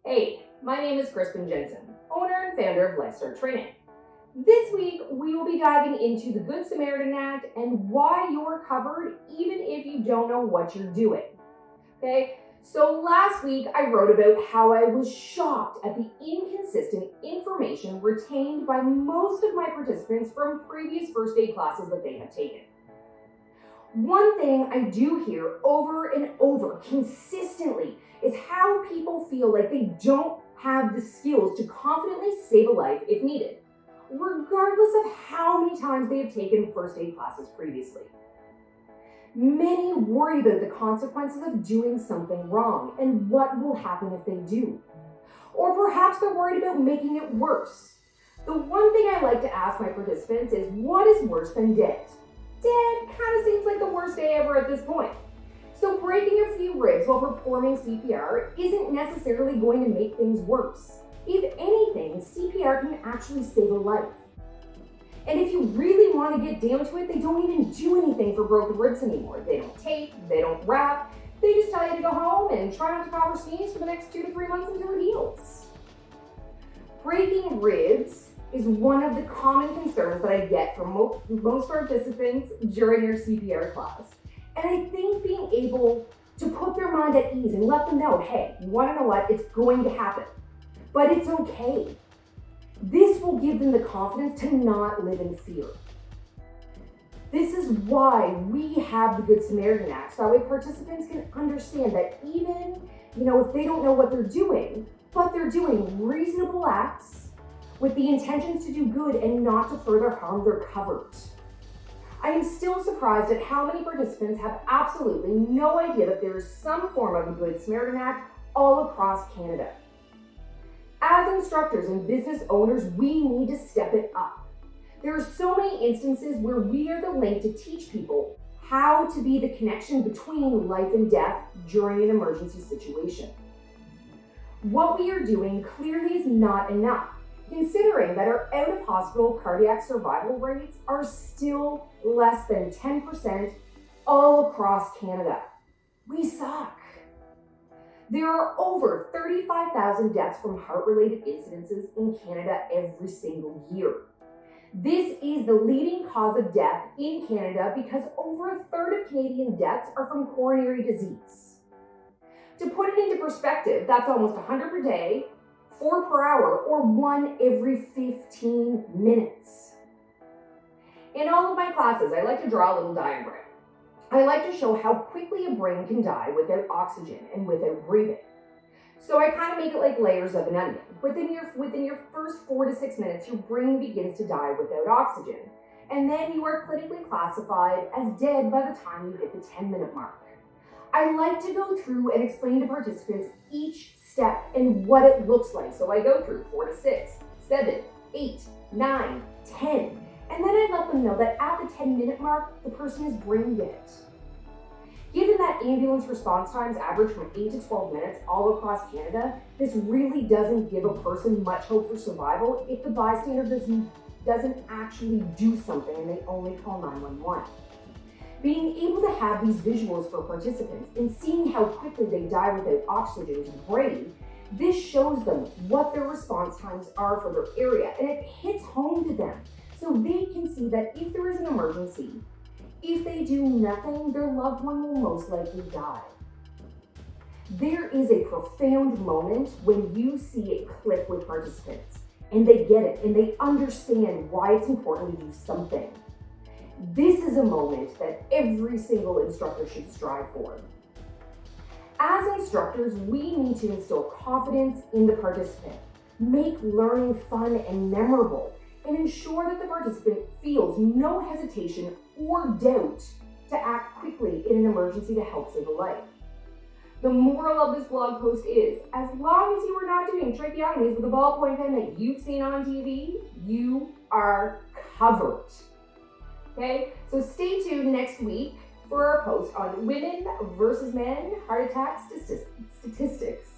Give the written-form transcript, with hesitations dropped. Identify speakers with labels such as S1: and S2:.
S1: Hey, my name is Crispin Jensen, owner and founder of Lifestart Training. This week, we will be diving into the Good Samaritan Act and why you're covered even if you don't know what you're doing. Okay, so last week I wrote about how I was shocked at the inconsistent information retained by most of my participants from previous first aid classes that they have taken. One thing I do hear over and over consistently is how people feel like they don't have the skills to confidently save a life if needed, regardless of how many times they have taken first aid classes previously. Many worry about the consequences of doing something wrong and what will happen if they do. Or perhaps they're worried about making it worse. The one thing I like to ask my participants is, what is worse than dead? Dead kind of seems like the worst day ever at this point. So breaking a few ribs while performing CPR isn't necessarily going to make things worse. If anything, CPR can actually save a life. And if you really want to get down to it, they don't even do anything for broken ribs anymore. They don't tape, they don't wrap, they just tell you to go home and try not to cough or sneeze for the next 2 to 3 months until it heals. Breaking ribs is one of the common concerns that I get from most participants during your CPR class. And I think being able to put their mind at ease and let them know, hey, you want to know what? It's going to happen, but it's okay. This will give them the confidence to not live in fear. This is why we have the Good Samaritan Act, so that way participants can understand that even, if they don't know what they're doing, but they're doing reasonable acts with the intentions to do good and not to further harm, they're covered. I am still surprised at how many participants have absolutely no idea that there is some form of a Good Samaritan Act all across Canada. As instructors and business owners, we need to step it up. There are so many instances where we are the link to teach people how to be the connection between life and death during an emergency situation. What we are doing clearly is not enough, considering that our out-of-hospital cardiac survival rates are still less than 10% all across Canada. We suck. There are over 35,000 deaths from heart-related incidences in Canada every single year. This is the leading cause of death in Canada because over a third of Canadian deaths are from coronary disease. To put it into perspective, that's almost 100 per day, 4 per hour, or 1 every 15 minutes. In all of my classes, I like to draw a little diagram. I like to show how quickly a brain can die without oxygen and without breathing. So I kind of make it like layers of an onion. Within your first 4 to 6 minutes, your brain begins to die without oxygen. And then you are clinically classified as dead by the time you hit the 10-minute mark. I like to go through and explain to participants each step and what it looks like. So I go through 4 to 6, 7, 8, 9, 10. And then I let them know that at the 10-minute mark, the person is brain dead. Given that ambulance response times average from 8 to 12 minutes all across Canada, this really doesn't give a person much hope for survival if the bystander doesn't actually do something and they only call 911. Being able to have these visuals for participants and seeing how quickly they die without oxygen to the brain, this shows them what their response times are for their area, and it hits home to them so they can see that if there is an emergency, if they do nothing, their loved one will most likely die. There is a profound moment when you see it click with participants and they get it and they understand why it's important to do something. This is a moment that every single instructor should strive for. As instructors, we need to instill confidence in the participant, make learning fun and memorable, and ensure that the participant feels no hesitation or doubt to act quickly in an emergency to help save a life. The moral of this blog post is, as long as you are not doing tracheotomies with a ballpoint pen that you've seen on TV, you are covered. Okay, so stay tuned next week for our post on women versus men heart attack statistics.